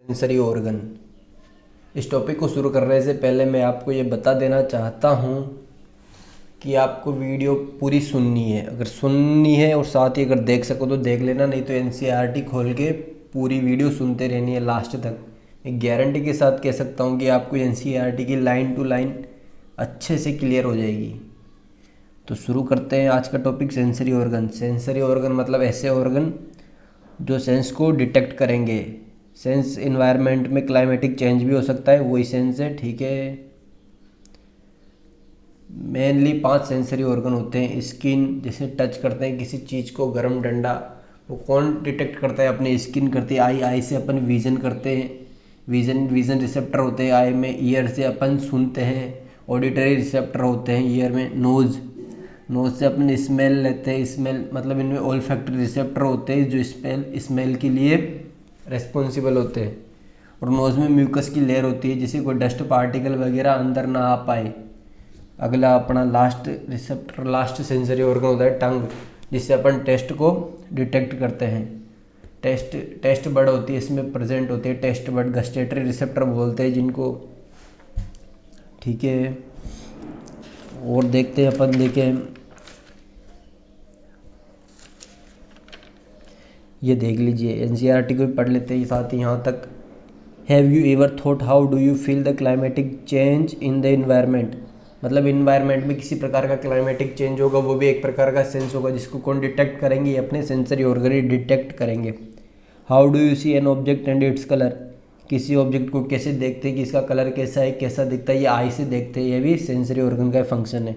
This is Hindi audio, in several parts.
Sensory organ. इस टॉपिक को शुरू करने से पहले मैं आपको ये बता देना चाहता हूँ कि आपको वीडियो पूरी सुननी है। अगर सुननी है और साथ ही अगर देख सको तो देख लेना, नहीं तो एनसीईआरटी खोल के पूरी वीडियो सुनते रहनी है लास्ट तक। एक गारंटी के साथ कह सकता हूँ कि आपको एनसीईआरटी की लाइन टू लाइन अच्छे से क्लियर हो जाएगी। तो शुरू करते हैं आज का topic, sensory organ. Sensory organ मतलब ऐसे ऑर्गन जो सेंस को डिटेक्ट करेंगे। सेंस इन्वायरमेंट में क्लाइमेटिक चेंज भी हो सकता है, वही सेंस है, ठीक है। मेनली 5 सेंसरी ऑर्गन होते हैं। स्किन, जैसे टच करते हैं किसी चीज़ को, गर्म डंडा, वो कौन डिटेक्ट करता है? अपनी स्किन करती है। आई से अपन विज़न करते हैं, विज़न रिसेप्टर होते हैं आई में। ईयर से अपन सुनते हैं, ऑडिटरी रिसेप्टर होते हैं ईयर में। नोज़ से अपन स्मेल लेते हैं, स्मेल मतलब इनमें ओल्फैक्टरी रिसेप्टर होते हैं जो स्मेल के लिए रेस्पॉन्सिबल होते हैं। और नोज़ में म्यूकस की लेयर होती है जिससे कोई डस्ट पार्टिकल वगैरह अंदर ना आ पाए। अगला अपना लास्ट सेंसरी ऑर्गन होता है टंग, जिससे अपन टेस्ट को डिटेक्ट करते हैं। टेस्ट बड होती है इसमें प्रेजेंट होती है, टेस्ट बड, गस्टेटरी रिसेप्टर बोलते हैं जिनको, ठीक है। और देखते हैं अपन, देखें ये देख लीजिए, एनसीईआरटी को भी पढ़ लेते हैं साथ ही यहाँ तक। Have you ever thought how do you feel the climatic change in the environment? मतलब इन्वायरमेंट में किसी प्रकार का क्लाइमेटिक चेंज होगा, वो भी एक प्रकार का सेंस होगा जिसको कौन डिटेक्ट करेंगे? अपने सेंसरी ऑर्गन डिटेक्ट करेंगे। How do you see an object and its colour? किसी ऑब्जेक्ट को कैसे देखते हैं कि इसका कलर कैसा है, कैसा दिखता है, ये आई से देखते हैं, ये भी सेंसरी ऑर्गन का फंक्शन है,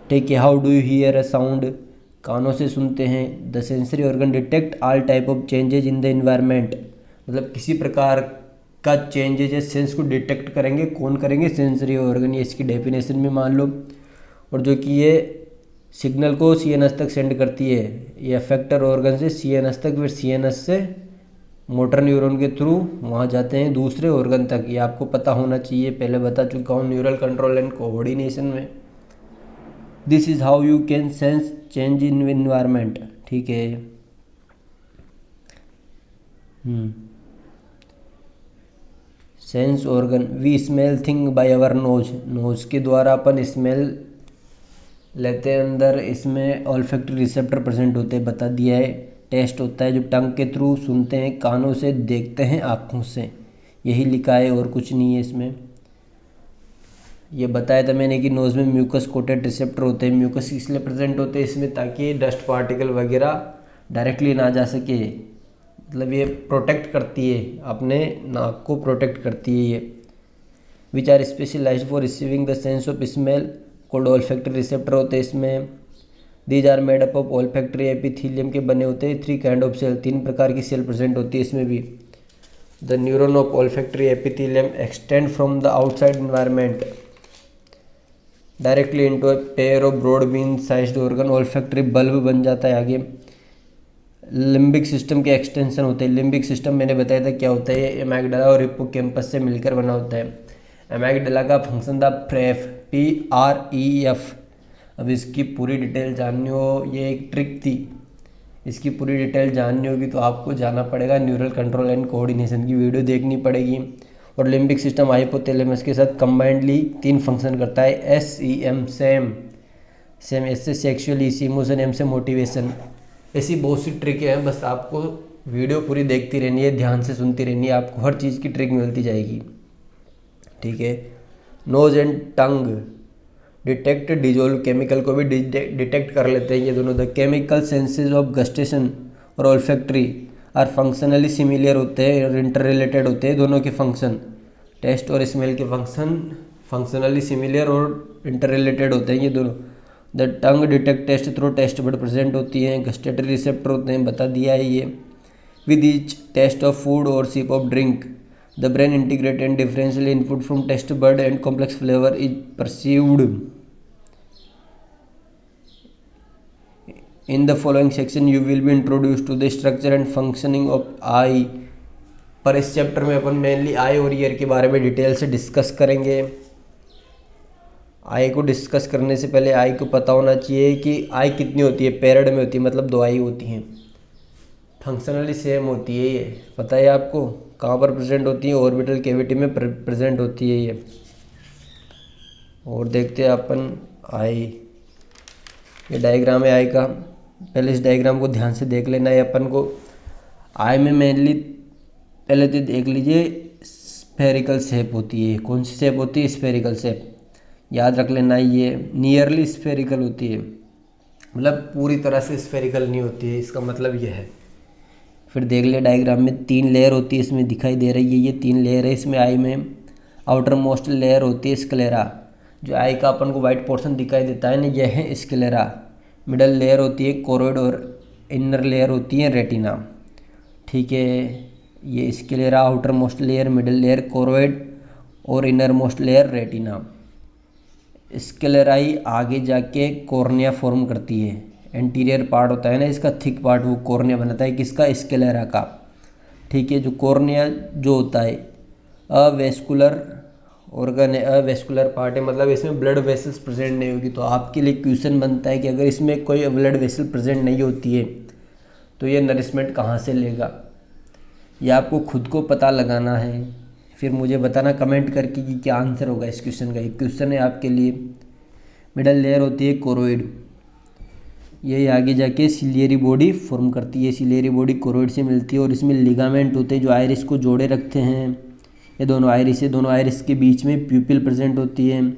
ठीक है। How do you here a sound? कानों से सुनते हैं। The sensory organ detect all type of changes in the environment, मतलब किसी प्रकार का चेंजेज है सेंस को डिटेक्ट करेंगे, कौन करेंगे? सेंसरी ऑर्गन, ये इसकी डेफिनेशन में मान लो। और जो कि ये सिग्नल को सीएनएस तक सेंड करती है, ये अफेक्टर ऑर्गन से सीएनएस तक, फिर सीएनएस से मोटर न्यूरॉन के थ्रू वहाँ जाते हैं दूसरे ऑर्गन तक। ये आपको पता होना चाहिए, पहले बता चुका हूँ न्यूरल कंट्रोल एंड कोऑर्डिनेशन में। This is how you can sense change in environment, ठीक है। Sense organ, we smell thing by our nose के द्वारा अपन स्मेल लेते हैं अंदर। इसमें ऑल्फैक्टरी रिसेप्टर प्रेजेंट होते हैं, बता दिया है। टेस्ट होता है जो टंग के थ्रू सुनते हैं, कानों से देखते हैं, आँखों से, यही लिखा है और कुछ नहीं है इसमें। ये बताया था मैंने कि नोज़ में म्यूकस कोटेड रिसेप्टर होते हैं। म्यूकस इसलिए प्रेजेंट होते हैं इसमें ताकि डस्ट पार्टिकल वगैरह डायरेक्टली ना जा सके, मतलब ये प्रोटेक्ट करती है, अपने नाक को प्रोटेक्ट करती है ये। Which are specialised for receiving the sense of smell, called olfactory receptor होते हैं इसमें। These are made up of olfactory epithelium के बने होते हैं। 3 काइंड ऑफ सेल, 3 प्रकार की सेल प्रेजेंट होती है इसमें भी। The neuron of olfactory epithelium extend from the outside environment directly into a pair of broad bean sized organ, olfactory bulb बन जाता है आगे। लिम्बिक सिस्टम के एक्सटेंशन होते हैं। लिम्बिक सिस्टम मैंने बताया था क्या होता है, ये एमाइगडाला और हिप्पोकैम्पस से मिलकर बना होता है। एमाइगडाला का फंक्शन था प्रेफ, PREF। अब इसकी पूरी डिटेल जाननी हो, ये एक ट्रिक थी, इसकी पूरी डिटेल जाननी होगी तो आपको जाना पड़ेगा न्यूरल कंट्रोल एंड कोऑर्डिनेशन की वीडियो देखनी पड़ेगी। और लिम्बिक सिस्टम हाइपोथैलेमस के साथ कंबाइंडली 3 फंक्शन करता है। SEM, सेम, एस से सेक्सुअल, इमोशन, एम से मोटिवेशन। ऐसी बहुत सी ट्रिकें हैं, बस आपको वीडियो पूरी देखती रहनी है, ध्यान से सुनती रहनी है, आपको हर चीज़ की ट्रिक मिलती जाएगी, ठीक है। Nose and tongue detect dissolve chemical को भी डिटेक्ट कर लेते हैं ये दोनों। The chemical senses of gustation और ऑल्फैक्टरी आर फंक्शनली सिमिलर होते हैं और इंटर रिलेटेड होते हैं दोनों के फंक्शन। टेस्ट और स्मेल के फंक्शन फंक्शनली सिमिलर और इंटर रिलेटेड होते हैं ये दोनों। The tongue detect taste through taste bud present होती हैं। गस्टेटरी रिसेप्टर होते हैं, बता दिया है ये। With each taste of food और sip of drink the brain integrate and differential input from taste bud and complex flavour is perceived. In the following section you will be introduced to the structure and functioning of eye। पर इस चैप्टर में अपन मेनली आई और ईयर के बारे में डिटेल से डिस्कस करेंगे। आई को डिस्कस करने से पहले आई को पता होना चाहिए कि आई कितनी होती है, पेयर्ड में होती है, मतलब 2 आई होती हैं। फंक्शनली सेम होती है, ये पता है आपको। कहाँ पर प्रेजेंट होती है, ऑर्बिटल कैविटी में प्रेजेंट होती है ये। और देखते हैं अपन आई, ये डायग्राम है आई का। पहले इस डायग्राम को ध्यान से देख लेना है अपन को। आई में मेनली पहले तो देख लीजिए स्फेरिकल शेप होती है। कौन सी शेप होती है? Spherical shape. याद रख लेना, ये नियरली स्फेरिकल होती है, मतलब पूरी तरह से स्फेरिकल नहीं होती है, इसका मतलब यह है। फिर देख ले डायग्राम में 3 लेयर होती है, इसमें दिखाई दे रही है ये 3 लेयर है इसमें आई में। आउटर मोस्ट लेयर होती है स्क्लेरा, जो आई का अपन को वाइट पोर्शन दिखाई देता है ना, यह है स्क्लेरा। मिडल लेयर होती है कोरोइड और इनर लेयर होती है रेटिना। ठीक है, ये sclera, outer most layer, middle layer choroid और इनर मोस्ट लेयर रेटिना। स्क्लेराई आगे जाके कॉर्निया फॉर्म करती है। एंटीरियर पार्ट होता है ना इसका, थिक पार्ट, वो कॉर्निया बनाता है किसका? स्क्लेरा का। ठीक है, जो कॉर्निया जो होता है अवेस्कुलर ऑर्गन है, अवेस्कुलर पार्ट है, मतलब इसमें ब्लड वेसल्स प्रेजेंट नहीं होगी। तो आपके लिए क्वेश्चन बनता है कि अगर इसमें कोई ब्लड वेसल प्रेजेंट नहीं होती है तो ये नरिशमेंट कहाँ से लेगा? ये आपको खुद को पता लगाना है, फिर मुझे बताना कमेंट करके कि क्या आंसर होगा इस क्वेश्चन का। एक क्वेश्चन है आपके लिए। मिडल लेयर होती है कोरोइड, ये आगे जाके सिलियरी बॉडी फॉर्म करती है। सिलियरी बॉडी कोरोइड से मिलती है और इसमें लिगामेंट होते हैं जो आइरिस को जोड़े रखते हैं। ये दोनों आइरिस है, दोनों आइरिस के बीच में प्यूपिल प्रेजेंट होती है।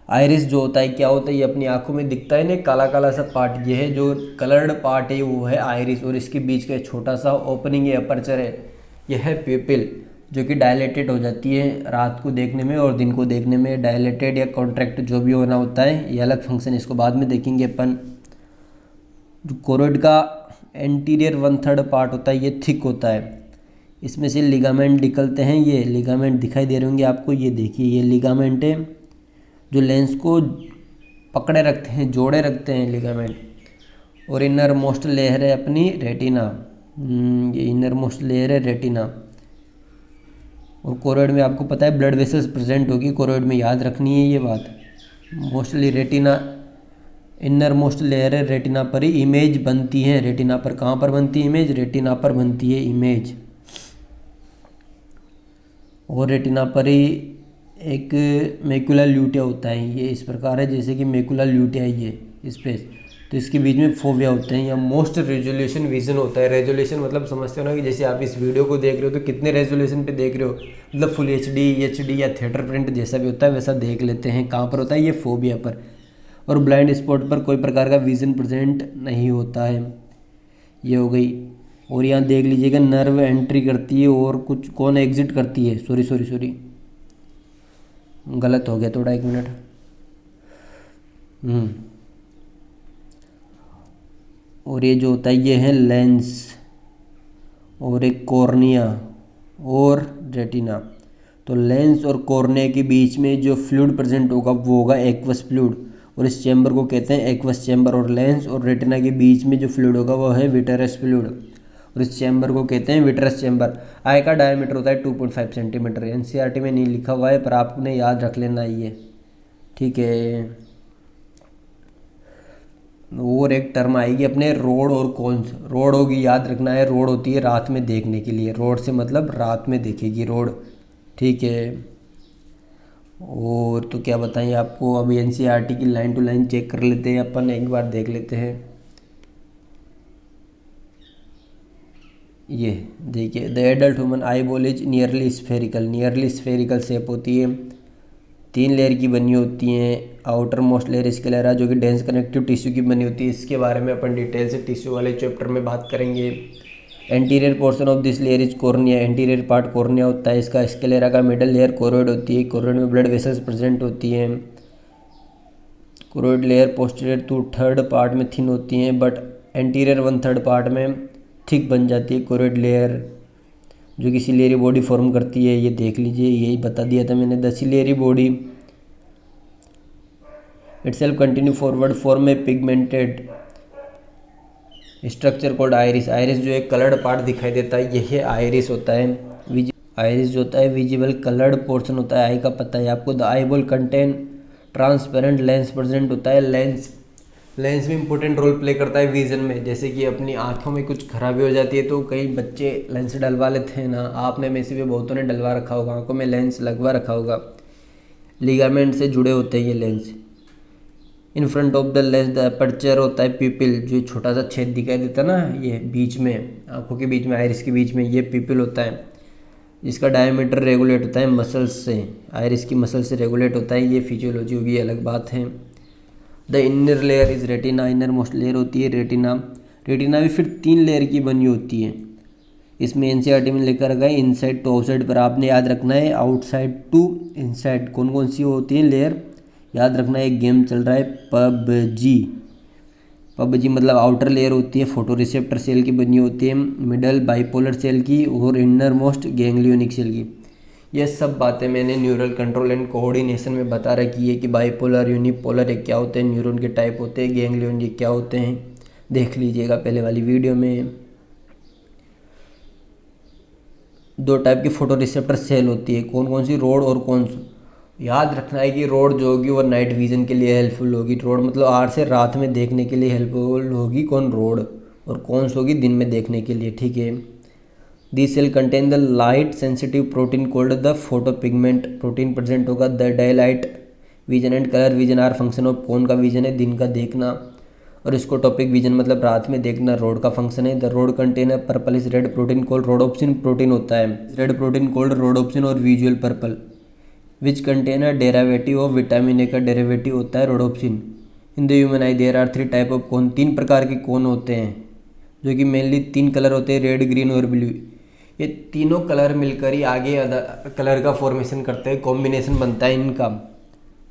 आइरिस जो होता है क्या होता है? ये अपनी आंखों में दिखता है ना काला काला सा पार्ट, ये है जो कलर्ड पार्ट है वो है आइरिस, और इसके बीच का छोटा सा ओपनिंग है, अपर्चर है, यह है प्यूपिल, जो कि डायलेटेड हो जाती है रात को देखने में और दिन को देखने में। डायलेटेड या कॉन्ट्रैक्ट जो भी होना होता है, ये अलग फंक्शन, इसको बाद में देखेंगे अपन। जो कोरोइड का एंटीरियर 1/3 पार्ट होता है ये थिक होता है, इसमें से लिगामेंट निकलते हैं। ये लिगामेंट दिखाई दे रहे होंगे आपको, ये देखिए ये लिगामेंट है जो लेंस को पकड़े रखते हैं, जोड़े रखते हैं लिगामेंट। और इनर मोस्ट लेयर है अपनी रेटिना, ये इनर मोस्ट लेयर है रेटिना। और कोरोइड में आपको पता है ब्लड वेसल्स प्रेजेंट होगी कोरोइड में, याद रखनी है ये बात। Mostly retina inner most layer है, रेटिना पर ही इमेज बनती है। रेटिना पर कहाँ पर बनती है इमेज? रेटिना पर बनती है इमेज। और रेटिना पर ही एक मैकुला ल्यूटिया होता है, ये इस प्रकार है जैसे कि मैकुला ल्यूटिया है ये स्पेस। तो इसके बीच में फोविया होते हैं, या मोस्ट रेजोल्यूशन विजन होता है। रेजोल्यूशन मतलब समझते हो ना कि जैसे आप इस वीडियो को देख रहे हो तो कितने रेजोल्यूशन पे देख रहे हो, मतलब फुल HD या थिएटर प्रिंट जैसा भी होता है वैसा देख लेते हैं। कहाँ पर होता है? ये फोविया पर। और ब्लाइंड स्पॉट पर कोई प्रकार का विजन प्रेजेंट नहीं होता है। ये हो गई। और यहाँ देख लीजिएगा नर्व एंट्री करती है और कुछ कौन एग्जिट करती है, सॉरी गलत हो गया थोड़ा, 1 मिनट। और ये जो होता है ये है लेंस और एक कॉर्निया और रेटिना। तो लेंस और कॉर्निया के बीच में जो फ्लूइड प्रेजेंट होगा वो होगा एक्वस फ्लूइड, और इस चैम्बर को कहते हैं एक्वस चैम्बर। और लेंस और रेटिना के बीच में जो फ्लूइड होगा वो है विट्रस फ्लूइड, और इस चैम्बर को कहते हैं विट्रस चैम्बर। आई का डायमीटर होता है 2.5 सेंटीमीटर। NCERT में नहीं लिखा हुआ है पर आपने याद रख लेना ये, ठीक है। और एक टर्म आएगी अपने रोड और कॉन्स। रोड होगी, याद रखना है, रोड होती है रात में देखने के लिए, रोड से मतलब रात में देखेगी रोड, ठीक है। और तो क्या बताएं आपको, अभी NCERT की लाइन टू लाइन चेक कर लेते हैं अपन, एक बार देख लेते हैं। ये देखिए, the adult human eye ball is nearly spherical shape होती है, 3 लेयर की बनी होती हैं। आउटर मोस्ट लेयर स्क्लेरा जो कि डेंस कनेक्टिव टिश्यू की बनी होती है, इसके बारे में अपन डिटेल से टिश्यू वाले चैप्टर में बात करेंगे। Anterior portion of this layer is cornea, anterior part cornea होता है इसका। स्क्लेरा का मिडल लेयर कोरोइड होती है, कोरोइड में ब्लड वेसल्स प्रेजेंट होती हैं। कोरोइड लेयर पोस्टीरियर 2/3 पार्ट में थिन होती हैं, बट एंटीरियर 1/3 पार्ट में थिक बन जाती है कोरोइड लेयर, जो कि सिलियरी बॉडी फॉर्म करती है। ये देख लीजिए, यही बता दिया था मैंने। The ciliary body itself continue forward form में pigmented structure called iris. Iris जो एक कलर्ड पार्ट दिखाई देता है यही आइरिस होता है। आइरिस जो होता है विजिबल कलर्ड पोर्शन होता है आई का, पता है आपको। The eye ball contain transparent lens present होता है, लेंस लेंस भी इंपॉर्टेंट रोल प्ले करता है विजन में। जैसे कि अपनी आँखों में कुछ खराबी हो जाती है तो कई बच्चे लेंस डलवा लेते हैं ना, आपने में से भी बहुतों ने डलवा रखा होगा, आँखों में लेंस लगवा रखा होगा। लिगामेंट से जुड़े होते हैं ये lens. In front of the lens the aperture होता है पिपिल, जो छोटा सा छेद दिखाई देता है ना, ये बीच में आँखों के बीच में, आइरिस के बीच में, ये पिपिल होता है। जिसका डायमीटर रेगुलेट होता है मसल्स से, आइरिस की मसल से रेगुलेट होता है। ये फिजियोलॉजी होगी, अलग बात है। The inner layer is retina, inner most layer होती है रेटिना। रेटिना भी फिर 3 लेयर की बनी होती है। इसमें एनसीईआरटी में लिखा रखा है इनसाइड टू आउटसाइड, पर आपने याद रखना है आउटसाइड टू इनसाइड कौन कौन सी होती है लेयर, याद रखना है। एक गेम चल रहा है पबजी, पबजी मतलब आउटर लेयर होती है फोटो रिसेप्टर सेल की बनी होती है, मिडल बाइपोलर सेल की, और इनर मोस्ट गैंग्लियोनिक सेल की। ये सब बातें मैंने न्यूरल कंट्रोल एंड कोऑर्डिनेशन में बता रखी है कि बाइपोलर यूनिपोलर एक क्या होते हैं, न्यूरॉन के टाइप होते हैं, गैंग्लियन ये क्या होते हैं, देख लीजिएगा पहले वाली वीडियो में। 2 टाइप की फोटो रिसेप्टर सेल होती है, कौन कौन सी, रोड और कौन सी। याद रखना है कि रोड जो होगी वो नाइट विजन के लिए हेल्पफुल होगी। रोड मतलब आर से रात में देखने के लिए हेल्पफुल होगी कौन, रोड, और कौन सी होगी दिन में देखने के लिए, ठीक है। The cell contain the light sensitive protein called the photo pigment, protein present होगा। The day light vision and colour vision are function of, कौन का विजन है, दिन का देखना, और इसको टॉपिक विजन मतलब रात में देखना, रोड का फंक्शन है। द रोड कंटेन है purple is red protein called rhodopsin, protein होता है रेड प्रोटीन कॉल्ड रोडोप्सिन और visual purple, which contain a derivative of vitamin A का डेरिवेटिव होता है rhodopsin. In the human eye there are 3 type of cone, 3 प्रकार के कोन होते हैं, जो कि मेनली 3 कलर होते हैं, रेड ग्रीन और ब्लू। ये तीनों कलर मिलकर ही आगे कलर का फॉर्मेशन करते हैं, कॉम्बिनेशन बनता है इनका,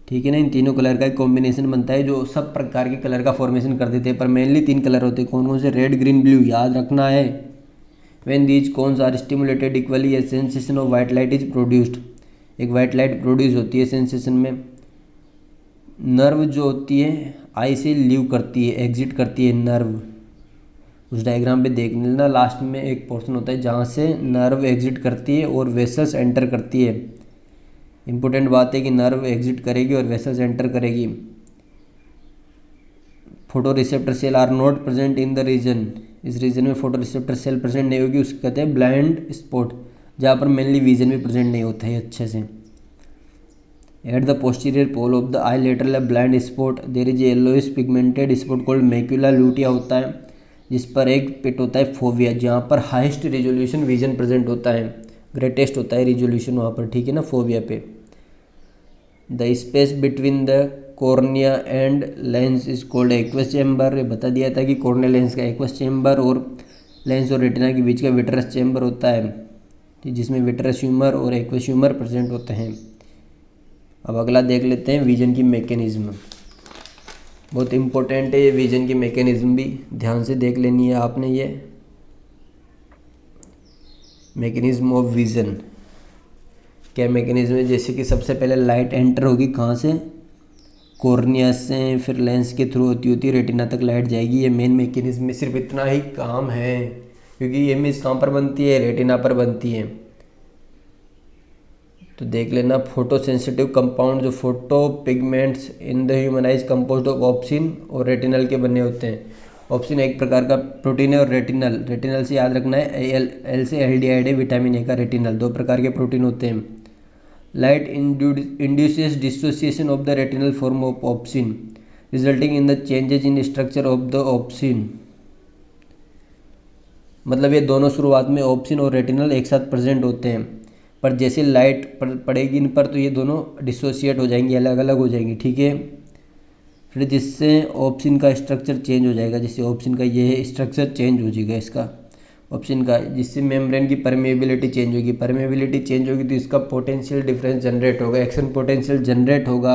ठीक है ना। इन तीनों कलर का एक कॉम्बिनेशन बनता है जो सब प्रकार के कलर का फॉर्मेशन कर देते हैं, पर मेनली 3 कलर होते हैं, कौन कौन से, रेड ग्रीन ब्लू, याद रखना है। When these cones are stimulated equally a sensation of white light is produced, एक वाइट लाइट प्रोड्यूस होती है सेंसेशन में। नर्व जो होती है आई से लीव करती है, एग्जिट करती है नर्व, उस डायग्राम पे देख लेना, लास्ट में एक पोर्शन होता है जहाँ से नर्व एग्जिट करती है और वेसल्स एंटर करती है। इंपॉर्टेंट बात है कि नर्व एग्जिट करेगी और वेसल्स एंटर करेगी। Photoreceptor cell are not present in the region, इस रीजन में फोटो रिसेप्टर सेल प्रेजेंट नहीं होगी, उसको कहते हैं ब्लाइंड स्पॉट, जहाँ पर मेनली विजन भी प्रेजेंट नहीं होता है अच्छे से। At the posterior pole of the eye lateral blind spot there is yellowish pigmented spot called macula lutea होता है, जिस पर एक पिट होता है फोविया, जहाँ पर हाईएस्ट रिजोल्यूशन विजन प्रेजेंट होता है, ग्रेटेस्ट होता है रिजोल्यूशन वहाँ पर, ठीक है ना, फोविया पे। The space between the cornea and lens is called aqueous chamber, बता दिया था कि कॉर्निया लेंस का एक्वस चैम्बर और लेंस और रेटिना के बीच का विट्रस चैम्बर होता है, जिसमें विट्रस ह्यूमर और एक्वस ह्यूमर प्रेजेंट होते हैं। अब अगला देख लेते हैं विजन की मैकेनिज्म, बहुत इम्पोर्टेंट है ये विजन की मैकेनिज्म भी, ध्यान से देख लेनी है आपने। ये मैकेनिज्म ऑफ विजन क्या मैकेनिज्म है, जैसे कि सबसे पहले लाइट एंटर होगी कहाँ से, कॉर्निया से, फिर लेंस के थ्रू होती रेटिना तक लाइट जाएगी। ये मेन मैकेनिज्म में सिर्फ इतना ही काम है, क्योंकि ये इमेज कहाँ पर बनती है, रेटिना पर बनती है। तो देख लेना, फोटो सेंसिटिव कंपाउंड जो photo pigments in the human eyes composed of obscene और रेटिनल के बने होते हैं। ऑप्सिन एक प्रकार का प्रोटीन है और रेटिनल से याद रखना है एल से एल्डिहाइड है, विटामिन ए का रेटिनल, 2 प्रकार के प्रोटीन होते हैं। Light induces dissociation of the retinal form of obscene resulting in the changes in structure of the obscene, मतलब ये दोनों शुरुआत में ऑप्सिन और रेटिनल एक साथ प्रेजेंट होते हैं, पर जैसे लाइट पड़ेगी इन पर तो ये दोनों डिसोसिएट हो जाएंगी, अलग अलग हो जाएंगी, ठीक है। फिर जिससे ऑप्सिन का स्ट्रक्चर चेंज हो जाएगा, जैसे ऑप्सिन का ये स्ट्रक्चर चेंज हो जाएगा इसका ऑप्सिन का, जिससे मेम्ब्रेन की परमेबिलिटी चेंज होगी, परमेबिलिटी चेंज होगी तो इसका पोटेंशियल डिफरेंस जनरेट होगा, एक्शन पोटेंशियल जनरेट होगा।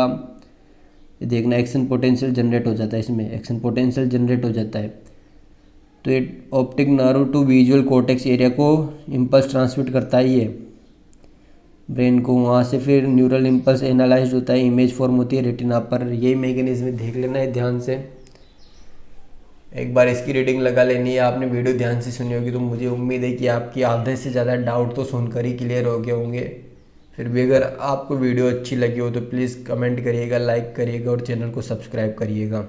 ये देखना, एक्शन पोटेंशियल जनरेट हो जाता है, इसमें एक्शन पोटेंशियल जनरेट हो जाता है। तो ये optic nerve to visual cortex area को इम्पल्स ट्रांसमिट करता है ये ब्रेन को, वहाँ से फिर न्यूरल इम्पल्स एनालाइज होता है, इमेज फॉर्म होती है रेटिना पर। यही मैकेनिज्म देख लेना है ध्यान से, एक बार इसकी रीडिंग लगा लेनी है। आपने वीडियो ध्यान से सुनी होगी तो मुझे उम्मीद है कि आपकी आधे से ज़्यादा डाउट तो सुनकर ही क्लियर हो गए होंगे। फिर भी अगर आपको वीडियो अच्छी लगी हो तो प्लीज़ कमेंट करिएगा, लाइक करिएगा और चैनल को सब्सक्राइब करिएगा।